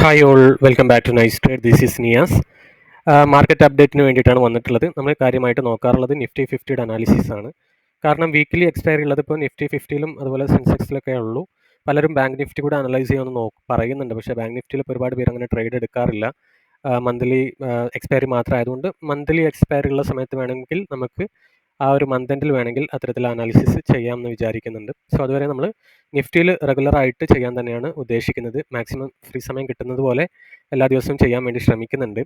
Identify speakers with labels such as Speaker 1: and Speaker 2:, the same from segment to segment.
Speaker 1: Hi all, welcome back to nice trade. This is Niyas. Market അപ്ഡേറ്റിന് വേണ്ടിയിട്ടാണ് വന്നിട്ടുള്ളത്. നമ്മൾ കാര്യമായിട്ട് നോക്കാറുള്ളത് നിഫ്റ്റി 50യുടെ അനാലിസിസ് ആണ്. കാരണം വീക്കിലി എക്സ്പയറി ഉള്ളത് ഇപ്പോൾ നിഫ്റ്റി 50ലും അതുപോലെ സെൻസെക്സിലൊക്കെ ഉള്ളൂ. പലരും ബാങ്ക് നിഫ്റ്റി കൂടെ അനലൈസ് ചെയ്യാമെന്ന് പറയുന്നുണ്ട്. പക്ഷേ ബാങ്ക് നിഫ്റ്റിയിൽ ഇപ്പോൾ ഒരുപാട് പേര് അങ്ങനെ ട്രേഡ് എടുക്കാറില്ല. മന്ത്ലി എക്സ്പയറി മാത്രം ആയതുകൊണ്ട് മന്ത്ലി എക്സ്പയറി ഉള്ള സമയത്ത് വേണമെങ്കിൽ നമുക്ക് ആ ഒരു മന്ത് എൻഡിൽ വേണമെങ്കിൽ അത്തരത്തിൽ അനാലിസിസ് ചെയ്യാമെന്ന് വിചാരിക്കുന്നുണ്ട്. സോ അതുവരെ നമ്മൾ നിഫ്റ്റിയിൽ റെഗുലറായിട്ട് ചെയ്യാൻ തന്നെയാണ് ഉദ്ദേശിക്കുന്നത്. മാക്സിമം ഫ്രീ സമയം കിട്ടുന്നത് പോലെ എല്ലാ ദിവസവും ചെയ്യാൻ വേണ്ടി ശ്രമിക്കുന്നുണ്ട്.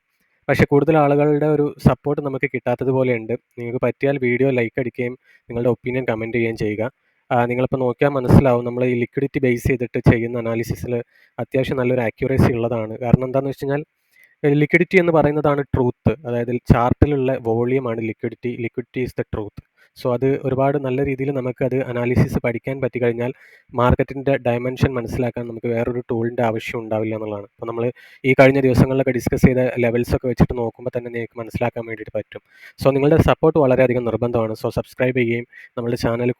Speaker 1: പക്ഷേ കൂടുതൽ ആളുകളുടെ ഒരു സപ്പോർട്ട് നമുക്ക് കിട്ടാത്തത് പോലെയുണ്ട്. നിങ്ങൾക്ക് പറ്റിയാൽ വീഡിയോ ലൈക്ക് അടിക്കുകയും നിങ്ങളുടെ ഒപ്പീനിയൻ കമൻറ്റ് ചെയ്യുകയും ചെയ്യുക. നിങ്ങളിപ്പോൾ നോക്കിയാൽ മനസ്സിലാവും, നമ്മൾ ഈ ലിക്വിഡിറ്റി ബേസ് ചെയ്തിട്ട് ചെയ്യുന്ന അനാലിസിസിൽ അത്യാവശ്യം നല്ലൊരു ആക്യുറസി ഉള്ളതാണ്. കാരണം എന്താണെന്ന് വെച്ച് കഴിഞ്ഞാൽ ലിക്വിഡിറ്റി എന്ന് പറയുന്നതാണ് ട്രൂത്ത്. അതായത് ചാർട്ടിലുള്ള വോളിയമാണ് liquidity. Liquidity is the truth. So അത് ഒരുപാട് നല്ല രീതിയിൽ നമുക്കത് അനാലിസിസ് പഠിക്കാൻ പറ്റിക്കഴിഞ്ഞാൽ മാർക്കറ്റിൻ്റെ ഡയമെൻഷൻ മനസ്സിലാക്കാൻ നമുക്ക് വേറൊരു ടൂളിൻ്റെ ആവശ്യം ഉണ്ടാവില്ല എന്നുള്ളതാണ്. അപ്പോൾ നമ്മൾ ഈ കഴിഞ്ഞ ദിവസങ്ങളിലൊക്കെ ഡിസ്കസ് ചെയ്ത ലെവൽസൊക്കെ വെച്ചിട്ട് നോക്കുമ്പോൾ തന്നെ നിങ്ങൾക്ക് മനസ്സിലാക്കാൻ വേണ്ടിയിട്ട് പറ്റും. സോ നിങ്ങളുടെ സപ്പോർട്ട് വളരെയധികം നിർബന്ധമാണ്. സോ സബ്സ്ക്രൈബ് ചെയ്യുകയും നമ്മുടെ ചാനൽ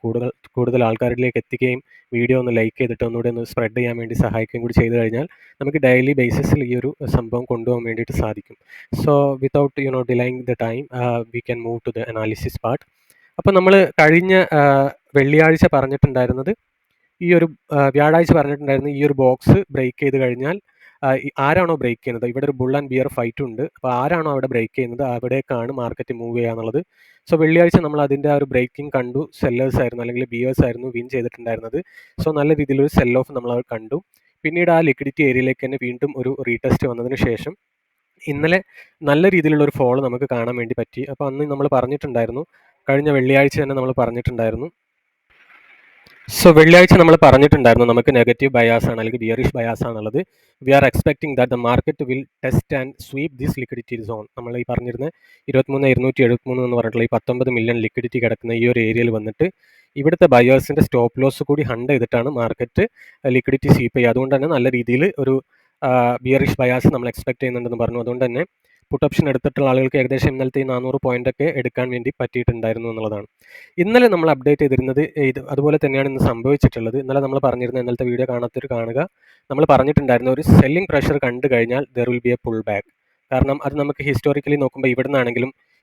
Speaker 1: കൂടുതൽ ആൾക്കാരിലേക്ക് എത്തിക്കുകയും വീഡിയോ ഒന്ന് ലൈക്ക് ചെയ്തിട്ട് ഒന്നുകൂടി ഒന്ന് സ്പ്രെഡ് ചെയ്യാൻ വേണ്ടി സഹായിക്കുകയും കൂടി ചെയ്തു കഴിഞ്ഞാൽ നമുക്ക് ഡെയിലി ബേസിസിൽ ഈ ഒരു സംഭവം കൊണ്ടുപോകാൻ വേണ്ടിയിട്ട് സാധിക്കും. So without delaying the time we can move to the analysis part. അപ്പോൾ നമ്മൾ കഴിഞ്ഞ വെള്ളിയാഴ്ച പറഞ്ഞിട്ടുണ്ടായിരുന്നത് വ്യാഴാഴ്ച പറഞ്ഞിട്ടുണ്ടായിരുന്നത് ഈ ഒരു ബോക്സ് ബ്രേക്ക് ചെയ്ത് കഴിഞ്ഞാൽ ആരാണോ ബ്രേക്ക് ചെയ്യുന്നത്, ഇവിടെ ഒരു ബുൾ ആൻഡ് ബിയർ ഫൈറ്റ് ഉണ്ട്. അപ്പോൾ ആരാണോ അവിടെ ബ്രേക്ക് ചെയ്യുന്നത് അവിടേക്കാണ് മാർക്കറ്റ് മൂവ് ചെയ്യുക എന്നുള്ളത്. സോ വെള്ളിയാഴ്ച നമ്മൾ അതിൻ്റെ ആ ഒരു ബ്രേക്കിംഗ് കണ്ടു. സെല്ലേഴ്സ് ആയിരുന്നു അല്ലെങ്കിൽ ബിയേഴ്സ് ആയിരുന്നു വിൻ ചെയ്തിട്ടുണ്ടായിരുന്നത്. സോ നല്ല രീതിയിലൊരു സെൽ ഓഫ് നമ്മൾ കണ്ടു. പിന്നീട് ആ ലിക്വിഡിറ്റി ഏരിയയിലേക്ക് തന്നെ വീണ്ടും ഒരു റീടെസ്റ്റ് വന്നതിന് ശേഷം ഇന്നലെ നല്ല രീതിയിലുള്ള ഒരു ഫോൾ നമുക്ക് കാണാൻ വേണ്ടി പറ്റി. അപ്പോൾ അന്ന് നമ്മൾ പറഞ്ഞിട്ടുണ്ടായിരുന്നു, കഴിഞ്ഞ വെള്ളിയാഴ്ച തന്നെ നമ്മൾ പറഞ്ഞിട്ടുണ്ടായിരുന്നു. സോ വെള്ളിയാഴ്ച നമ്മൾ പറഞ്ഞിട്ടുണ്ടായിരുന്നു നമുക്ക് നെഗറ്റീവ് ബയാസ് ആണ് അല്ലെങ്കിൽ ബിയറിഷ് ബയാസ് ആണുള്ളത്. We are expecting that the market will test and sweep this liquidity zone. നമ്മൾ ഈ പറഞ്ഞിരുന്ന 23,273 എന്ന് പറഞ്ഞിട്ടുള്ള ഈ 19 മില്യൺ ലിക്വിഡിറ്റി കിടക്കുന്ന ഈ ഒരു ഏരിയയിൽ വന്നിട്ട് ഇവിടുത്തെ ബയേഴ്സിൻ്റെ സ്റ്റോപ്പ് ലോസ് കൂടി ഹണ്ട് ചെയ്തിട്ടാണ് മാർക്കറ്റ് ലിക്വിഡിറ്റി സ്വീപ്പ് ചെയ്യുക. അതുകൊണ്ട് തന്നെ നല്ല രീതിയിൽ ഒരു ബിയറിഷ് ബയാസ് നമ്മൾ എക്സ്പെക്ട് ചെയ്യുന്നുണ്ടെന്ന് പറഞ്ഞു. അതുകൊണ്ട് തന്നെ പുട്ട് ഓപ്ഷൻ എടുത്തിട്ടുള്ള ആളുകൾക്ക് ഏകദേശം ഇന്നലത്തെ 400 പോയിൻ്റൊക്കെ എടുക്കാൻ വേണ്ടി പറ്റിയിട്ടുണ്ടായിരുന്നു എന്നുള്ളതാണ്. ഇന്നലെ നമ്മൾ അപ്ഡേറ്റ് ചെയ്തിരുന്നത് അതുപോലെ തന്നെയാണ് ഇന്ന് സംഭവിച്ചിട്ടുള്ളത്. ഇന്നലെ നമ്മൾ പറഞ്ഞിരുന്നത്, ഇന്നലത്തെ വീഡിയോ കാണാത്തൊരു കാണുക, നമ്മൾ പറഞ്ഞിട്ടുണ്ടായിരുന്ന ഒരു സെല്ലിംഗ് പ്രഷർ കണ്ടു കഴിഞ്ഞാൽ there will be A pull back. കാരണം അത് നമുക്ക് ഹിസ്റ്റോറിക്കലി നോക്കുമ്പോൾ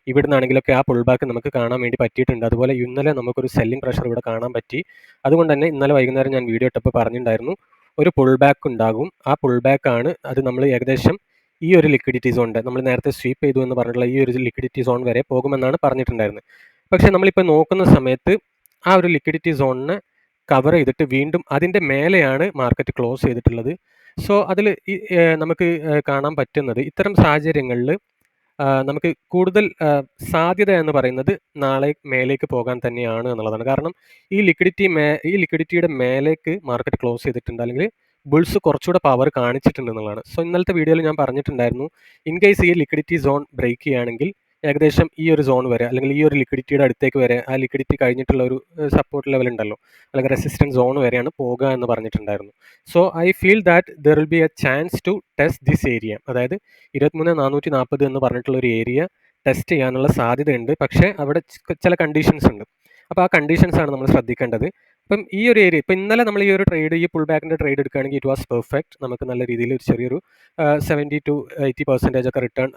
Speaker 1: ഇവിടുന്നാണെങ്കിലൊക്കെ ആ പുൾ ബാക്ക് നമുക്ക് കാണാൻ വേണ്ടി പറ്റിയിട്ടുണ്ട്. അതുപോലെ ഇന്നലെ നമുക്കൊരു സെല്ലിംഗ് പ്രഷർ ഇവിടെ കാണാൻ പറ്റി. അതുകൊണ്ട് തന്നെ ഇന്നലെ വൈകുന്നേരം ഞാൻ വീഡിയോ ഇട്ടപ്പോൾ പറഞ്ഞിട്ടുണ്ടായിരുന്നു ഒരു പുൾ ബാക്ക് ഉണ്ടാകും. ആ പുൾ ബാക്ക് ആണ് അത് നമ്മൾ ഏകദേശം ഈ ഒരു ലിക്വിഡിറ്റി സോണിൻ്റെ, നമ്മൾ നേരത്തെ സ്വീപ്പ് ചെയ്തു എന്ന് പറഞ്ഞിട്ടുള്ള ഈ ഒരു ലിക്വിഡിറ്റി സോൺ വരെ പോകുമെന്നാണ് പറഞ്ഞിട്ടുണ്ടായിരുന്നത്. പക്ഷേ നമ്മളിപ്പോൾ നോക്കുന്ന സമയത്ത് ആ ഒരു ലിക്വിഡിറ്റി സോണിനെ കവർ ചെയ്തിട്ട് വീണ്ടും അതിൻ്റെ മേലെയാണ് മാർക്കറ്റ് ക്ലോസ് ചെയ്തിട്ടുള്ളത്. സോ അതിൽ നമുക്ക് കാണാൻ പറ്റുന്നത് ഇത്തരം സാഹചര്യങ്ങളിൽ നമുക്ക് കൂടുതൽ സാധ്യത എന്ന് പറയുന്നത് നാളെ മേലേക്ക് പോകാൻ തന്നെയാണ് എന്നുള്ളതാണ്. കാരണം ഈ ലിക്വിഡിറ്റിയുടെ മേലേക്ക് മാർക്കറ്റ് ക്ലോസ് ചെയ്തിട്ടുണ്ട്, അല്ലെങ്കിൽ ബുൾസ് കുറച്ചുകൂടെ പവർ കാണിച്ചിട്ടുണ്ട് എന്നുള്ളതാണ്. സോ ഇന്നലത്തെ വീഡിയോയിൽ ഞാൻ പറഞ്ഞിട്ടുണ്ടായിരുന്നു, ഇൻ കേസ് ഈ ലിക്വിഡിറ്റി സോൺ ബ്രേക്ക് ചെയ്യുകയാണെങ്കിൽ ഏകദേശം ഈ ഒരു സോൺ വരെ അല്ലെങ്കിൽ ഈ ഒരു ലിക്വിഡിറ്റിയുടെ അടുത്തേക്ക് വരെ, ആ ലിക്വിഡിറ്റി കഴിഞ്ഞിട്ടുള്ള ഒരു സപ്പോർട്ട് ലെവൽ ഉണ്ടല്ലോ അല്ലെങ്കിൽ റെസിസ്റ്റൻസ് സോൺ വരെയാണ് പോകുക എന്ന് പറഞ്ഞിട്ടുണ്ടായിരുന്നു. So I feel that there will be a chance to test this area. അതായത് 23,440 എന്ന് പറഞ്ഞിട്ടുള്ള ഒരു ഏരിയ ടെസ്റ്റ് ചെയ്യാനുള്ള സാധ്യതയുണ്ട്. പക്ഷേ അവിടെ ചില കണ്ടീഷൻസ് ഉണ്ട്. അപ്പോൾ ആ കണ്ടീഷൻസ് ആണ് നമ്മൾ ശ്രദ്ധിക്കേണ്ടത്. അപ്പം ഈ ഒരു ഏരിയ, ഇപ്പം ഇന്നലെ നമ്മൾ ഈ ഒരു ട്രേഡ്, ഈ പുൾ ബാക്കിൻ്റെ ട്രേഡ് എടുക്കുകയാണെങ്കിൽ ഇറ്റ് വാസ് പെർഫെക്റ്റ്. നമുക്ക് നല്ല രീതിയിൽ ഒരു ചെറിയൊരു 70 to 80% ഒക്കെ റിട്ടേൺ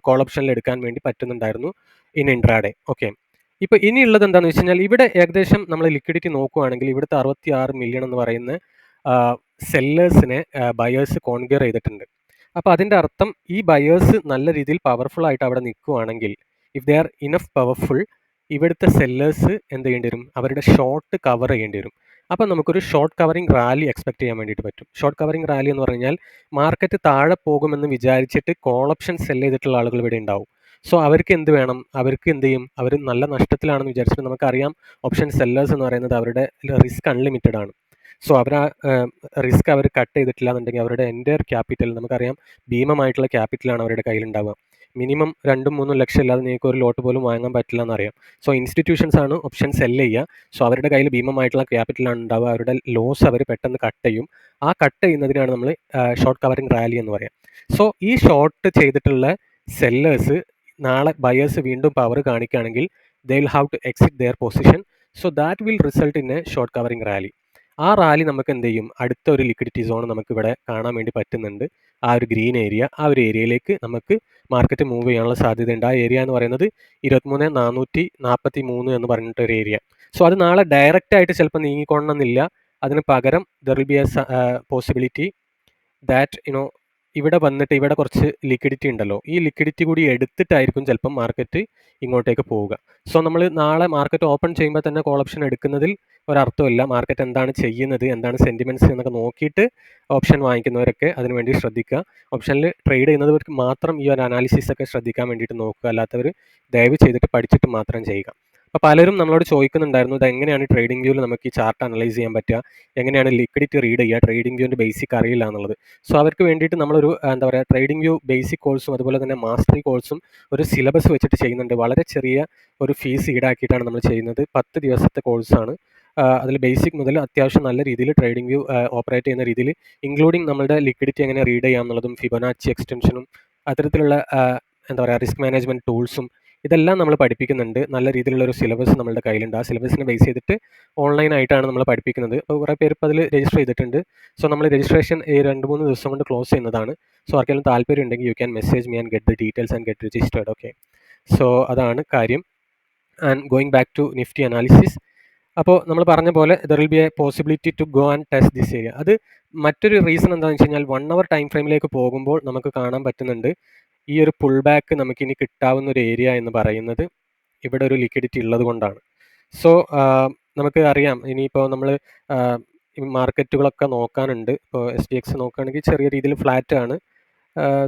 Speaker 1: കോൾ ഓപ്ഷനിൽ എടുക്കാൻ വേണ്ടി പറ്റുന്നുണ്ടായിരുന്നു ഇൻ ഇൻട്രാഡേ. ഓക്കെ, ഇപ്പോൾ ഇനിയുള്ളത് എന്താണെന്ന് വെച്ച് കഴിഞ്ഞാൽ ഇവിടെ ഏകദേശം നമ്മൾ ലിക്വിഡിറ്റി നോക്കുകയാണെങ്കിൽ ഇവിടുത്തെ 66 മില്യൺ എന്ന് പറയുന്ന സെല്ലേഴ്സിനെ ബയേഴ്സ് കോൺഗ്യർ ചെയ്തിട്ടുണ്ട്. അപ്പോൾ അതിൻ്റെ അർത്ഥം ഈ ബയേഴ്സ് നല്ല രീതിയിൽ പവർഫുൾ ആയിട്ട് അവിടെ നിൽക്കുകയാണെങ്കിൽ, if they are enough powerful, ഇവിടുത്തെ സെല്ലേഴ്സ് എന്ത് ചെയ്യേണ്ടി വരും, അവരുടെ ഷോർട്ട് കവർ ചെയ്യേണ്ടി വരും. അപ്പോൾ നമുക്കൊരു ഷോർട്ട് കവറിങ് റാലി എക്സ്പെക്ട് ചെയ്യാൻ വേണ്ടിയിട്ട് പറ്റും. ഷോർട്ട് കവറിങ് റാലി എന്ന് പറഞ്ഞാൽ മാർക്കറ്റ് താഴെ പോകുമെന്ന് വിചാരിച്ചിട്ട് കോൾ ഓപ്ഷൻ സെൽ ചെയ്തിട്ടുള്ള ആളുകൾ ഇവിടെ ഉണ്ടാവും. സോ അവർക്ക് എന്ത് വേണം, അവർക്ക് എന്ത് ചെയ്യും, അവർ നല്ല നഷ്ടത്തിലാണെന്ന് വിചാരിച്ചിട്ട്, നമുക്കറിയാം ഓപ്ഷൻ സെല്ലേഴ്സ് എന്ന് പറയുന്നത് അവരുടെ റിസ്ക് അൺലിമിറ്റഡ് ആണ്. സോ അവർ ആ റിസ്ക് അവർ കട്ട് ചെയ്തിട്ടില്ല എന്നുണ്ടെങ്കിൽ അവരുടെ എൻ്റയർ ക്യാപിറ്റൽ, നമുക്കറിയാം ഭീമമായിട്ടുള്ള ക്യാപിറ്റലാണ് അവരുടെ കയ്യിലുണ്ടാവുക. മിനിമം 2-3 ലക്ഷം ഇല്ലാതെ നിങ്ങൾക്ക് ഒരു ലോട്ട് പോലും വാങ്ങാൻ പറ്റില്ല എന്നറിയാം. സോ ഇൻസ്റ്റിറ്റ്യൂഷൻസ് ആണ് ഓപ്ഷൻ സെല്ല് ചെയ്യുക. സോ അവരുടെ കയ്യിൽ ഭീമമായിട്ടുള്ള ക്യാപിറ്റലാണ് ഉണ്ടാവുക. അവരുടെ ലോസ് അവർ പെട്ടെന്ന് കട്ട് ചെയ്യും. ആ കട്ട് ചെയ്യുന്നതിനാണ് നമ്മൾ ഷോർട്ട് കവറിങ് റാലി എന്ന് പറയാം. സോ ഈ ഷോർട്ട് ചെയ്തിട്ടുള്ള സെല്ലേഴ്സ് നാളെ ബയേഴ്സ് വീണ്ടും പവർ കാണിക്കുകയാണെങ്കിൽ they will have to exit their position. So that will result in a short covering rally. ആ റാലി നമുക്ക് എന്ത് ചെയ്യും, അടുത്ത ഒരു ലിക്വിഡിറ്റി സോൺ നമുക്കിവിടെ കാണാൻ വേണ്ടി പറ്റുന്നുണ്ട്. ആ ഒരു ഗ്രീൻ ഏരിയ, ആ ഒരു ഏരിയയിലേക്ക് നമുക്ക് മാർക്കറ്റ് മൂവ് ചെയ്യാനുള്ള സാധ്യതയുണ്ട്. ആ ഏരിയ എന്ന് പറയുന്നത് 23,443 എന്ന് പറഞ്ഞിട്ടൊരു ഏരിയ. സോ അത് നാളെ ഡയറക്റ്റ് ആയിട്ട് ചിലപ്പോൾ നീങ്ങിക്കൊള്ളണമെന്നില്ല. അതിന് പകരം there will be a possibility that ഇവിടെ വന്നിട്ട് ഇവിടെ കുറച്ച് ലിക്വിഡിറ്റി ഉണ്ടല്ലോ, ഈ ലിക്വിഡിറ്റി കൂടി എടുത്തിട്ടായിരിക്കും ചിലപ്പം മാർക്കറ്റ് ഇങ്ങോട്ടേക്ക് പോവുക. സോ നമ്മൾ നാളെ മാർക്കറ്റ് ഓപ്പൺ ചെയ്യുമ്പോൾ തന്നെ കോൾ ഓപ്ഷൻ എടുക്കുന്നതിൽ ഒരർത്ഥമില്ല. മാർക്കറ്റ് എന്താണ് ചെയ്യുന്നത്, എന്താണ് സെൻറ്റിമെൻറ്റ്സ് എന്നൊക്കെ നോക്കിയിട്ട് ഓപ്ഷൻ വാങ്ങിക്കുന്നവരൊക്കെ അതിന് വേണ്ടി ശ്രദ്ധിക്കുക. ഓപ്ഷനിൽ ട്രേഡ് ചെയ്യുന്നവർക്ക് മാത്രം ഈ ഒരു അനാലിസിസ് ഒക്കെ ശ്രദ്ധിക്കാൻ വേണ്ടിയിട്ട് നോക്കുക. അല്ലാത്തവർ ദയവ് ചെയ്തിട്ട് പഠിച്ചിട്ട് മാത്രം ചെയ്യുക. അപ്പോൾ പലരും നമ്മളോട് ചോദിക്കുന്നുണ്ടായിരുന്നു, ഇത് എങ്ങനെയാണ് ട്രേഡിംഗ് വ്യൂവിൽ നമുക്ക് ഈ ചാർട്ട് അനലൈസ് ചെയ്യാൻ പറ്റുക, എങ്ങനെയാണ് ലിക്വിഡിറ്റി റീഡ് ചെയ്യുക, ട്രേഡിംഗ് വ്യൂവിൻ്റെ ബേസിക് അറിയില്ല എന്നുള്ളത്. സോ അവർക്ക് വേണ്ടിയിട്ട് നമ്മളൊരു എന്താ പറയുക, ട്രേഡിംഗ് വ്യൂ ബേസിക് കോഴ്സും അതുപോലെ തന്നെ മാസ്റ്ററി കോഴ്സും ഒരു സിലബസ് വെച്ചിട്ട് ചെയ്യുന്നുണ്ട്. വളരെ ചെറിയ ഒരു ഫീസ് ഈടാക്കിയിട്ടാണ് നമ്മൾ ചെയ്യുന്നത്. 10 ദിവസത്തെ കോഴ്സാണ്. അതിൽ ബേസിക് മുതൽ അത്യാവശ്യം നല്ല രീതിയിൽ ട്രേഡിംഗ് വ്യൂ ഓപ്പറേറ്റ് ചെയ്യുന്ന രീതിയിൽ, ഇൻക്ലൂഡിങ് നമ്മളുടെ ലിക്വിഡിറ്റി എങ്ങനെ റീഡ് ചെയ്യാം എന്നുള്ളതും ഫിബൊനാച്ചി എക്സ്റ്റൻഷനും അത്തരത്തിലുള്ള എന്താ പറയുക റിസ്ക് മാനേജ്മെൻറ്റ് ടൂൾസും ഇതെല്ലാം നമ്മൾ പഠിപ്പിക്കുന്നുണ്ട്. നല്ല രീതിയിലുള്ള ഒരു സിലബസ് നമ്മുടെ കയ്യിലുണ്ട്. ആ സിലബസിനെ ബേസ് ചെയ്തിട്ട് ഓൺലൈനായിട്ടാണ് നമ്മൾ പഠിപ്പിക്കുന്നത്. അപ്പോൾ കുറേ പേര് ഇപ്പോൾ അതിൽ രജിസ്റ്റർ ചെയ്തിട്ടുണ്ട്. സോ നമ്മൾ രജിസ്ട്രേഷൻ 2-3 ദിവസം കൊണ്ട് ക്ലോസ് ചെയ്യുന്നതാണ്. സോ ആർക്കെങ്കിലും താല്പര്യം ഉണ്ടെങ്കിൽ you can message me and get the details and get registered. Okay, so അതാണ് കാര്യം. And going back to Nifty analysis. അപ്പോൾ നമ്മൾ പറഞ്ഞ പോലെ there will be a possibility to go and test this area. അത് മറ്റൊരു റീസൺ എന്താണെന്ന് വെച്ച് കഴിഞ്ഞാൽ 1 അവർ ടൈം ഫ്രെയിമിലേക്ക് പോകുമ്പോൾ നമുക്ക് കാണാൻ പറ്റുന്നുണ്ട് ഈ ഒരു പുൾ ബാക്ക് നമുക്കിനി കിട്ടാവുന്ന ഒരു ഏരിയ എന്ന് പറയുന്നത് ഇവിടെ ഒരു ലിക്വിഡിറ്റി ഉള്ളത് കൊണ്ടാണ്. സോ നമുക്ക് അറിയാം, ഇനിയിപ്പോൾ നമ്മൾ മാർക്കറ്റുകളൊക്കെ നോക്കാനുണ്ട്. ഇപ്പോൾ SPX നോക്കുകയാണെങ്കിൽ ചെറിയ രീതിയിൽ ഫ്ലാറ്റ് ആണ്.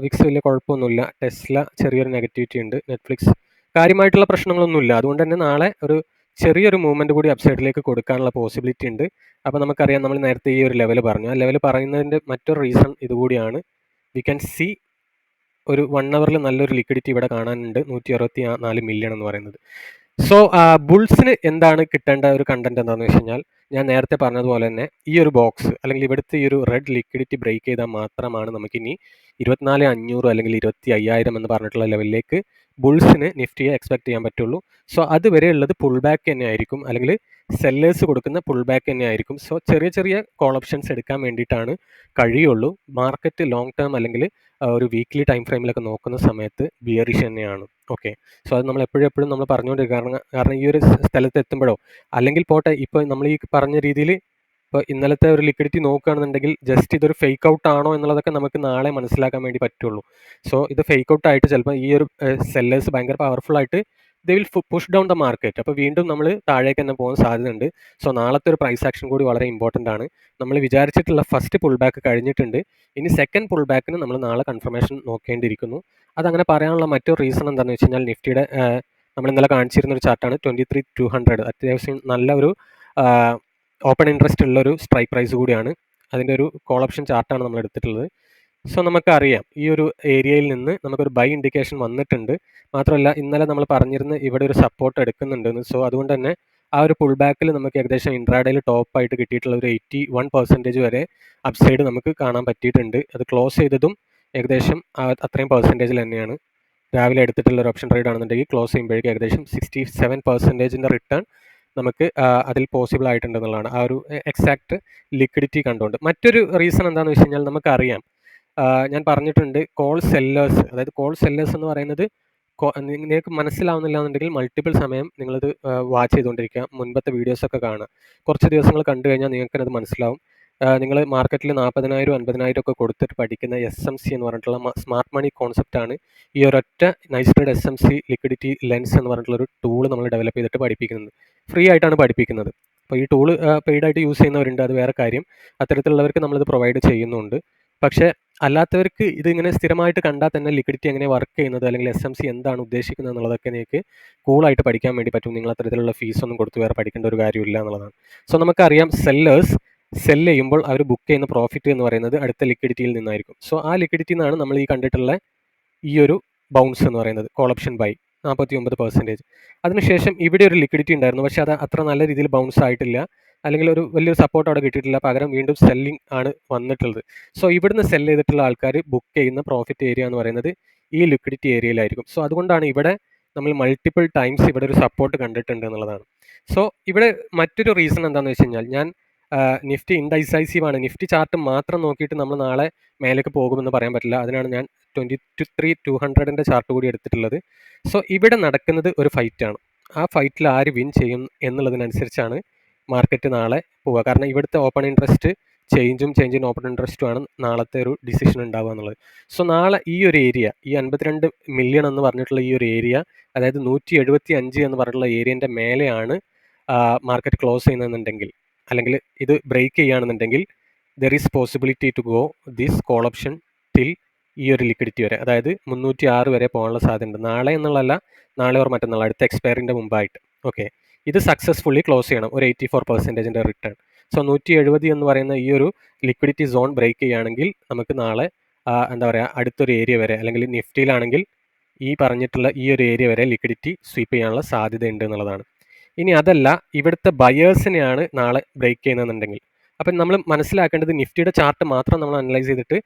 Speaker 1: വിക്സ് വലിയ കുഴപ്പമൊന്നുമില്ല. ടെസ്ല ചെറിയൊരു നെഗറ്റിവിറ്റി ഉണ്ട്. നെറ്റ്ഫ്ലിക്സ് കാര്യമായിട്ടുള്ള പ്രശ്നങ്ങളൊന്നുമില്ല. അതുകൊണ്ട് തന്നെ നാളെ ഒരു ചെറിയൊരു മൂവ്മെൻറ്റ് കൂടി അപ്സൈഡിലേക്ക് കൊടുക്കാനുള്ള പോസിബിലിറ്റി ഉണ്ട്. അപ്പോൾ നമുക്കറിയാം, നമ്മൾ നേരത്തെ ഈ ഒരു ലെവൽ പറഞ്ഞു. ആ ലെവൽ പറയുന്നതിൻ്റെ മറ്റൊരു റീസൺ ഇതുകൂടിയാണ്. വി ക്യാൻ സി ഒരു 1 അവറിൽ നല്ലൊരു ലിക്വിഡിറ്റി ഇവിടെ കാണാനുണ്ട്. 164 മില്യൺ എന്ന് പറയുന്നത്. സോ ബുൾസിന് എന്താണ് കിട്ടേണ്ട ഒരു കണ്ടന്റ് എന്താണെന്ന് വെച്ച് കഴിഞ്ഞാൽ, ഞാൻ നേരത്തെ പറഞ്ഞതുപോലെ തന്നെ ഈ ഒരു ബോക്സ് അല്ലെങ്കിൽ ഇവിടുത്തെ ഈ ഒരു റെഡ് ലിക്വിഡിറ്റി ബ്രേക്ക് ചെയ്താൽ മാത്രമാണ് നമുക്കിനി 24,500 അല്ലെങ്കിൽ 25,000 എന്ന് പറഞ്ഞിട്ടുള്ള ലെവലിലേക്ക് ബുൾസിന് നിഫ്റ്റിയെ എക്സ്പെക്ട് ചെയ്യാൻ പറ്റുള്ളൂ. സോ അതുവരെ ഉള്ളത് പുൾ ബാക്ക് തന്നെ ആയിരിക്കും, അല്ലെങ്കിൽ സെല്ലേഴ്സ് കൊടുക്കുന്ന പുൾ ബാക്ക് തന്നെ ആയിരിക്കും. സോ ചെറിയ ചെറിയ കോൾ ഓപ്ഷൻസ് എടുക്കാൻ വേണ്ടിയിട്ടാണ് കഴിയുള്ളൂ. മാർക്കറ്റ് ലോങ് ടേം അല്ലെങ്കിൽ ഒരു വീക്ക്ലി ടൈം ഫ്രെയിമിലൊക്കെ നോക്കുന്ന സമയത്ത് ബിയറിഷ് തന്നെയാണ്. ഓക്കെ, സോ അത് നമ്മൾ എപ്പോഴും നമ്മൾ പറഞ്ഞുകൊണ്ടിരിക്കുക. കാരണം ഈ ഒരു സ്ഥലത്ത് എത്തുമ്പോഴോ അല്ലെങ്കിൽ പോട്ടെ, ഇപ്പോൾ നമ്മൾ ഈ പറഞ്ഞ രീതിയിൽ ഇപ്പോൾ ഇന്നലത്തെ ഒരു ലിക്വിഡിറ്റി നോക്കുകയാണെന്നുണ്ടെങ്കിൽ ജസ്റ്റ് ഇതൊരു ഫേക്ക് ഔട്ട് ആണോ എന്നുള്ളതൊക്കെ നമുക്ക് നാളെ മനസ്സിലാക്കാൻ വേണ്ടി പറ്റുള്ളൂ. സോ ഇത് ഫേക്ക് ഔട്ട് ആയിട്ട് ചിലപ്പോൾ ഈ ഒരു സെല്ലേഴ്സ് ഭയങ്കര പവർഫുൾ ആയിട്ട് they will push down the market. അപ്പോൾ വീണ്ടും നമ്മൾ താഴേക്ക് തന്നെ പോകാൻ സാധ്യതയുണ്ട്. സോ നാളത്തെ ഒരു പ്രൈസ് ആക്ഷൻ കൂടി വളരെ ഇമ്പോർട്ടൻ്റ് ആണ്. നമ്മൾ വിചാരിച്ചിട്ടുള്ള ഫസ്റ്റ് പുൾ ബാക്ക് കഴിഞ്ഞിട്ടുണ്ട്. ഇനി സെക്കൻഡ് പുൾ ബാക്കിന് നമ്മൾ നാളെ കൺഫർമേഷൻ നോക്കേണ്ടിയിരിക്കുന്നു. അതങ്ങനെ പറയാനുള്ള മറ്റൊരു റീസൺ എന്താണെന്ന് വെച്ച് കഴിഞ്ഞാൽ, നിഫ്റ്റിയുടെ നമ്മൾ ഇന്നലെ കാണിച്ചിരുന്ന ഒരു ചാർട്ടാണ് 23,200. അത്യാവശ്യം നല്ല ഒരു ഓപ്പൺ ഇൻട്രസ്റ്റ് ഉള്ളൊരു സ്ട്രൈക്ക് പ്രൈസ് കൂടിയാണ്. അതിൻ്റെ ഒരു കോൾ ഓപ്ഷൻ ചാർട്ടാണ് നമ്മൾ എടുത്തിട്ടുള്ളത്. സോ നമുക്കറിയാം ഈ ഒരു ഏരിയയിൽ നിന്ന് നമുക്കൊരു ബൈ ഇൻഡിക്കേഷൻ വന്നിട്ടുണ്ട്. മാത്രമല്ല ഇന്നലെ നമ്മൾ പറഞ്ഞിരുന്ന ഇവിടെ ഒരു സപ്പോർട്ട് എടുക്കുന്നുണ്ടെന്ന്. സോ അതുകൊണ്ട് തന്നെ ആ ഒരു പുൾ ബാക്കിൽ നമുക്ക് ഏകദേശം ഇൻട്രാഡേയിൽ ടോപ്പായിട്ട് കിട്ടിയിട്ടുള്ള ഒരു 81% വരെ അപ്സൈഡ് നമുക്ക് കാണാൻ പറ്റിയിട്ടുണ്ട്. അത് ക്ലോസ് ചെയ്തതും ഏകദേശം അത്രയും പെർസെൻറ്റേജിൽ തന്നെയാണ്. രാവിലെ എടുത്തിട്ടുള്ള ഒരു ഓപ്ഷൻ ട്രേഡ് ആണെന്നുണ്ടെങ്കിൽ ക്ലോസ് ചെയ്യുമ്പോഴേക്കും ഏകദേശം 67% റിട്ടേൺ നമുക്ക് അതിൽ പോസിബിൾ ആയിട്ടുണ്ടെന്നുള്ളതാണ് ആ ഒരു എക്സാക്ട് ലിക്വിഡിറ്റി കണ്ടുകൊണ്ട്. മറ്റൊരു റീസൺ എന്താണെന്ന് വെച്ച് കഴിഞ്ഞാൽ നമുക്കറിയാം, ഞാൻ പറഞ്ഞിട്ടുണ്ട് കോൾ സെല്ലേഴ്സ്, അതായത് കോൾ സെല്ലേഴ്സ് എന്ന് പറയുന്നത് നിങ്ങൾക്ക് മനസ്സിലാവുന്നില്ല എന്നുണ്ടെങ്കിൽ മൾട്ടിപ്പിൾ സമയം നിങ്ങളിത് വാച്ച് ചെയ്തുകൊണ്ടിരിക്കുക, മുൻപത്തെ വീഡിയോസൊക്കെ കാണുക. കുറച്ച് ദിവസങ്ങൾ കണ്ടു കഴിഞ്ഞാൽ നിങ്ങൾക്കത് മനസ്സിലാവും. നിങ്ങൾ മാർക്കറ്റിൽ 40,000 50,000 ഒക്കെ കൊടുത്തിട്ട് പഠിക്കുന്ന SMC എന്ന് പറഞ്ഞിട്ടുള്ള സ്മാർട്ട് മണി കോൺസെപ്റ്റാണ് ഈ ഒരൊറ്റ nice trade SMC liquidity lens എന്ന് പറഞ്ഞിട്ടുള്ളൊരു ടൂൾ നമ്മൾ ഡെവലപ്പ് ചെയ്തിട്ട് പഠിപ്പിക്കുന്നത്. ഫ്രീ ആയിട്ടാണ് പഠിപ്പിക്കുന്നത്. അപ്പോൾ ഈ ടൂൾ പെയ്ഡായിട്ട് യൂസ് ചെയ്യുന്നവരുണ്ട്, അത് വേറെ കാര്യം. അത്തരത്തിലുള്ളവർക്ക് നമ്മളിത് പ്രൊവൈഡ് ചെയ്യുന്നുണ്ട്. പക്ഷേ അല്ലാത്തവർക്ക് ഇതിങ്ങനെ സ്ഥിരമായിട്ട് കണ്ടാൽ തന്നെ ലിക്വിഡിറ്റി എങ്ങനെ വർക്ക് ചെയ്യുന്നത് അല്ലെങ്കിൽ SMC എന്താണ് ഉദ്ദേശിക്കുന്നത് എന്നുള്ളതൊക്കെ നിങ്ങൾക്ക് കൂളായിട്ട് പഠിക്കാൻ വേണ്ടി പറ്റും. നിങ്ങൾ അത്തരത്തിലുള്ള ഫീസൊന്നും കൊടുത്ത് വേറെ പഠിക്കേണ്ട ഒരു കാര്യമില്ല എന്നുള്ളതാണ്. സോ നമുക്കറിയാം സെല്ലേഴ്സ് സെൽ ചെയ്യുമ്പോൾ അവർ ബുക്ക് ചെയ്യുന്ന പ്രോഫിറ്റ് എന്ന് പറയുന്നത് അടുത്ത ലിക്വിഡിറ്റിയിൽ നിന്നായിരിക്കും. സോ ആ ലിക്വിഡിറ്റി നിന്നാണ് നമ്മൾ ഈ കണ്ടിട്ടുള്ള ഈ ഒരു ബൗൺസ് എന്ന് പറയുന്നത്, കോൾ ഓപ്ഷൻ ബൈ 49%. അതിനുശേഷം ഇവിടെ ഒരു ലിക്വിഡിറ്റി ഉണ്ടായിരുന്നു, പക്ഷേ അത് അത്ര നല്ല രീതിയിൽ ബൗൺസ് ആയിട്ടില്ല, അല്ലെങ്കിൽ ഒരു വലിയൊരു സപ്പോർട്ട് അവിടെ കിട്ടിയിട്ടില്ല. പകരം വീണ്ടും സെല്ലിംഗ് ആണ് വന്നിട്ടുള്ളത്. സോ ഇവിടുന്ന് സെൽ ചെയ്തിട്ടുള്ള ആൾക്കാർ ബുക്ക് ചെയ്യുന്ന പ്രോഫിറ്റ് ഏരിയ എന്ന് പറയുന്നത് ഈ ലിക്വിഡിറ്റി ഏരിയയിലായിരിക്കും. സോ അതുകൊണ്ടാണ് ഇവിടെ നമ്മൾ മൾട്ടിപ്പിൾ ടൈംസ് ഇവിടെ ഒരു സപ്പോർട്ട് കണ്ടിട്ടുണ്ട് എന്നുള്ളതാണ്. സോ ഇവിടെ മറ്റൊരു റീസൺ എന്താണെന്ന് വെച്ച് കഴിഞ്ഞാൽ, ഞാൻ നിഫ്റ്റി ഇൻഡൈസൈസീവ് ആണ്. നിഫ്റ്റി ചാർട്ട് മാത്രം നോക്കിയിട്ട് നമ്മൾ നാളെ മേലേക്ക് പോകുമെന്ന് പറയാൻ പറ്റില്ല. അതിനാണ് ഞാൻ 23,200ൻ്റെ ചാർട്ട് കൂടി എടുത്തിട്ടുള്ളത്. സോ ഇവിടെ നടക്കുന്നത് ഒരു ഫൈറ്റാണ്. ആ ഫൈറ്റിൽ ആര് വിൻ ചെയ്യും എന്നുള്ളതിനനുസരിച്ചാണ് മാർക്കറ്റ് നാളെ പോവുക. കാരണം ഇവിടുത്തെ open interest change in open ഇൻട്രസ്റ്റും ആണ് നാളത്തെ ഒരു ഡിസിഷൻ ഉണ്ടാവുക എന്നുള്ളത്. സോ നാളെ ഈ ഒരു ഏരിയ, ഈ 52 മില്യൺ എന്ന് പറഞ്ഞിട്ടുള്ള ഈ ഒരു ഏരിയ, അതായത് 175 എന്ന് പറഞ്ഞിട്ടുള്ള ഏരിയൻ്റെ മേലെയാണ് മാർക്കറ്റ് ക്ലോസ് ചെയ്യുന്നതെന്നുണ്ടെങ്കിൽ, അല്ലെങ്കിൽ ഇത് ബ്രേക്ക് ചെയ്യുകയാണെന്നുണ്ടെങ്കിൽ there is possibility to go this call option till ഈ ഒരു ലിക്വിഡിറ്റി വരെ, അതായത് 306 വരെ പോകാനുള്ള സാധ്യതയുണ്ട്. നാളെ എന്നുള്ളതല്ല, നാളെ ഓർ മറ്റന്നാൾ അടുത്ത എക്സ്പയറിൻ്റെ മുമ്പായിട്ട്. ഓക്കെ, ഇത് സക്സസ്ഫുള്ളി ക്ലോസ് ചെയ്യണം, ഒരു 84% റിട്ടേൺ. സോ 170 എന്ന് പറയുന്ന ഈ ഒരു ലിക്വിഡിറ്റി സോൺ ബ്രേക്ക് ചെയ്യുകയാണെങ്കിൽ നമുക്ക് നാളെ എന്താ പറയുക, അടുത്തൊരു ഏരിയ വരെ, അല്ലെങ്കിൽ നിഫ്റ്റിയിലാണെങ്കിൽ ഈ പറഞ്ഞിട്ടുള്ള ഈ ഒരു ഏരിയ വരെ ലിക്വിഡിറ്റി സ്വീപ്പ് ചെയ്യാനുള്ള സാധ്യതയുണ്ട് എന്നുള്ളതാണ്. ഇനി അതല്ല, ഇവിടുത്തെ ബയേഴ്സിനെയാണ് നാളെ ബ്രേക്ക് ചെയ്യുന്നതെന്നുണ്ടെങ്കിൽ, അപ്പം നമ്മൾ മനസ്സിലാക്കേണ്ടത് നിഫ്റ്റിയുടെ ചാർട്ട് മാത്രം നമ്മൾ അനലൈസ് ചെയ്തിട്ട്,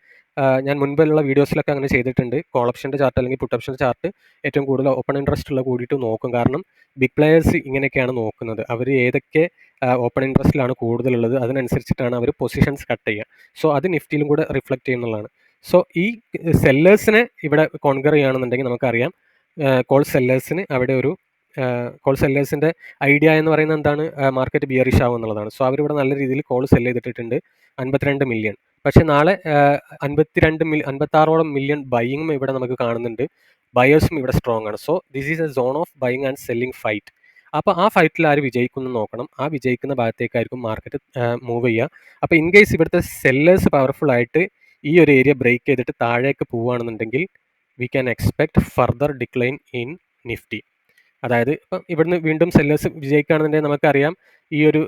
Speaker 1: ഞാൻ മുൻപുള്ള വീഡിയോസിലൊക്കെ അങ്ങനെ ചെയ്തിട്ടുണ്ട്. കോൾ ഓപ്ഷൻ്റെ ചാർട്ട് അല്ലെങ്കിൽ പുട്ട് ഓപ്ഷൻ്റെ ചാർട്ട് ഏറ്റവും കൂടുതൽ ഓപ്പൺ ഇൻട്രസ്റ്റ് ഉള്ള കൂടിയിട്ട് നോക്കും. കാരണം ബിഗ് പ്ലെയേഴ്സ് ഇങ്ങനെയൊക്കെയാണ് നോക്കുന്നത്. അവർ ഏതൊക്കെ ഓപ്പൺ ഇൻട്രസ്റ്റിലാണ് കൂടുതലുള്ളത് അതിനനുസരിച്ചിട്ടാണ് അവർ പൊസിഷൻസ് കട്ട് ചെയ്യുക. സോ അത് നിഫ്റ്റിയിലും കൂടെ റിഫ്ലക്റ്റ് ചെയ്യുന്നതാണ്. സോ ഈ സെല്ലേഴ്സിനെ ഇവിടെ കോൺകർ ചെയ്യുകയാണെന്നുണ്ടെങ്കിൽ നമുക്കറിയാം, കോൾ സെല്ലേഴ്സിന് അവിടെ ഒരു കോൾ സെല്ലേഴ്സിൻ്റെ ഐഡിയ എന്ന് പറയുന്നത് എന്താണ്, മാർക്കറ്റ് ബിയറിഷ് ആവും എന്നുള്ളതാണ്. സോ അവരിവിടെ നല്ല രീതിയിൽ കോൾ സെല്ല് ചെയ്തിട്ടുണ്ട് 52 മില്യൺ. പക്ഷേ നാളെ 56ഓളം മില്യൺ ബൈയിങ്ങും ഇവിടെ നമുക്ക് കാണുന്നുണ്ട്. ബയേഴ്സും ഇവിടെ സ്ട്രോങ് ആണ്. So this is A zone of buying and selling fight. അപ്പോൾ ആ ഫൈറ്റിൽ ആര് വിജയിക്കുന്നു നോക്കണം. ആ വിജയിക്കുന്ന ഭാഗത്തേക്കായിരിക്കും മാർക്കറ്റ് മൂവ് ചെയ്യുക. അപ്പോൾ ഇൻ കേസ് ഇവിടുത്തെ സെല്ലേഴ്സ് പവർഫുൾ ആയിട്ട് ഈ ഒരു ഏരിയ ബ്രേക്ക് ചെയ്തിട്ട് താഴേക്ക് പോവുകയാണെന്നുണ്ടെങ്കിൽ we can expect further decline in Nifty. അതായത് ഇപ്പം ഇവിടുന്ന് വീണ്ടും സെല്ലേഴ്സ് വിജയിക്കുകയാണെന്നുണ്ടെങ്കിൽ നമുക്കറിയാം ഈ ഒരു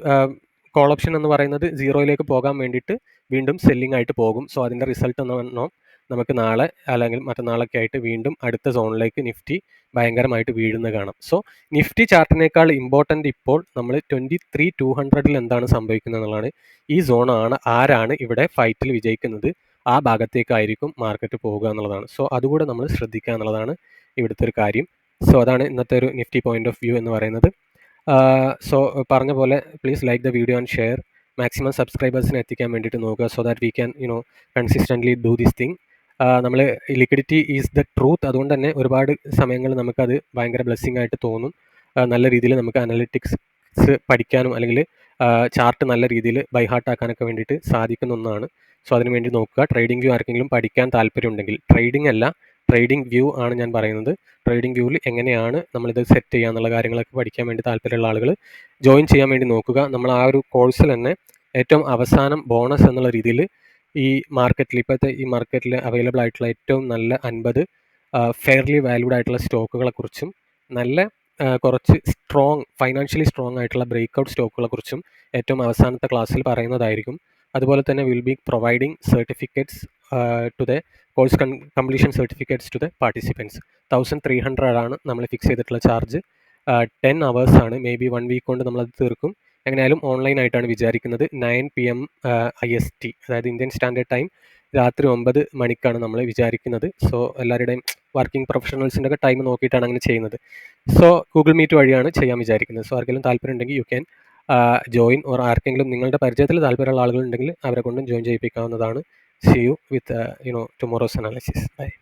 Speaker 1: കോൾ ഓപ്ഷൻ എന്ന് പറയുന്നത് സീറോയിലേക്ക് പോകാൻ വേണ്ടിയിട്ട് വീണ്ടും സെല്ലിംഗ് ആയിട്ട് പോകും. സോ അതിൻ്റെ റിസൾട്ട് എന്ന് പറഞ്ഞാൽ നമുക്ക് നാളെ അല്ലെങ്കിൽ മറ്റന്നാളൊക്കെ ആയിട്ട് വീണ്ടും അടുത്ത സോണിലേക്ക് നിഫ്റ്റി ഭയങ്കരമായിട്ട് വീഴുന്നത് കാണാം. സോ നിഫ്റ്റി ചാർട്ടിനേക്കാൾ ഇമ്പോർട്ടൻ്റ് ഇപ്പോൾ നമ്മൾ 23,200 എന്താണ് സംഭവിക്കുന്നത് എന്നുള്ളതാണ്. ഈ സോണാണ് ആരാണ് ഇവിടെ ഫൈറ്റിൽ വിജയിക്കുന്നത്, ആ ഭാഗത്തേക്കായിരിക്കും മാർക്കറ്റ് പോകുക എന്നുള്ളതാണ്. സോ അതുകൂടെ നമ്മൾ ശ്രദ്ധിക്കുക എന്നുള്ളതാണ് ഇവിടുത്തെ ഒരു കാര്യം. സോ അതാണ് ഇന്നത്തെ ഒരു നിഫ്റ്റി പോയിന്റ് ഓഫ് വ്യൂ എന്ന് പറയുന്നത്. സോ പറഞ്ഞ പോലെ please like the video and share. Maximum സബ്സ്ക്രൈബേഴ്സിനെ എത്തിക്കാൻ വേണ്ടിയിട്ട് നോക്കുക. So that we can consistently do this thing. നമ്മൾ ലിക്വിഡിറ്റി ഈസ് ദ ട്രൂത്ത്. അതുകൊണ്ട് തന്നെ ഒരുപാട് സമയങ്ങളിൽ നമുക്കത് ഭയങ്കര ബ്ലെസ്സിങ് ആയിട്ട് തോന്നും. നല്ല രീതിയിൽ നമുക്ക് അനലിറ്റിക്സ് പഠിക്കാനും അല്ലെങ്കിൽ ചാർട്ട് നല്ല രീതിയിൽ ബൈ ഹാർട്ട് ആക്കാനൊക്കെ വേണ്ടിയിട്ട് സാധിക്കുന്ന ഒന്നാണ്. സോ അതിന് വേണ്ടി നോക്കുക. ട്രേഡിംഗ് വ്യൂ ആർക്കെങ്കിലും പഠിക്കാൻ താല്പര്യമുണ്ടെങ്കിൽ, ട്രേഡിംഗ് അല്ല ട്രേഡിംഗ് വ്യൂ ആണ് ഞാൻ പറയുന്നത്. ട്രേഡിംഗ് വ്യൂവിൽ എങ്ങനെയാണ് നമ്മളിത് സെറ്റ് ചെയ്യുക എന്നുള്ള കാര്യങ്ങളൊക്കെ പഠിക്കാൻ വേണ്ടി താല്പര്യമുള്ള ആളുകൾ ജോയിൻ ചെയ്യാൻ വേണ്ടി നോക്കുക. നമ്മൾ ആ ഒരു കോഴ്സിൽ തന്നെ ഏറ്റവും അവസാനം ബോണസ് എന്നുള്ള രീതിയിൽ ഈ മാർക്കറ്റിൽ, ഇപ്പോഴത്തെ ഈ മാർക്കറ്റിൽ അവൈലബിൾ ആയിട്ടുള്ള ഏറ്റവും നല്ല 50 ഫെയർലി വാല്യൂഡ് ആയിട്ടുള്ള സ്റ്റോക്കുകളെക്കുറിച്ചും നല്ല കുറച്ച് ഫൈനാൻഷ്യലി സ്ട്രോങ് ആയിട്ടുള്ള ബ്രേക്ക്ഔട്ട് സ്റ്റോക്കുകളെക്കുറിച്ചും ഏറ്റവും അവസാനത്തെ ക്ലാസ്സിൽ പറയുന്നതായിരിക്കും. അതുപോലെ തന്നെ will be providing certificates to the course completion certificates to the participants. 1300 ആണ് നമ്മൾ ഫിക്സ് ചെയ്തിട്ടുള്ള ചാർജ്. 10 hours ആണ്. മേ ബി 1 വീക്ക് കൊണ്ട് നമ്മളത് തീർക്കും. എങ്ങനെയായാലും ഓൺലൈനായിട്ടാണ് വിചാരിക്കുന്നത്. 9 PM IST, അതായത് ഇന്ത്യൻ സ്റ്റാൻഡേർഡ് ടൈം രാത്രി 9 മണിക്കാണ് നമ്മൾ വിചാരിക്കുന്നത്. സോ എല്ലാവരുടെയും വർക്കിംഗ് പ്രൊഫഷണൽസിൻ്റെ ഒക്കെ ടൈം നോക്കിയിട്ടാണ് അങ്ങനെ ചെയ്യുന്നത്. സോ ഗൂഗിൾ മീറ്റ് വഴിയാണ് ചെയ്യാൻ വിചാരിക്കുന്നത്. സോ ആർക്കെങ്കിലും താല്പര്യം ഉണ്ടെങ്കിൽ യു ക്യാൻ ജോയിൻ, ഓർ ആർക്കെങ്കിലും നിങ്ങളുടെ പരിചയത്തിൽ താല്പര്യമുള്ള ആളുകളുണ്ടെങ്കിൽ അവരെ കൊണ്ടും join ചെയ്യിപ്പിക്കാവുന്നതാണ്. See you with tomorrow's analysis. Bye.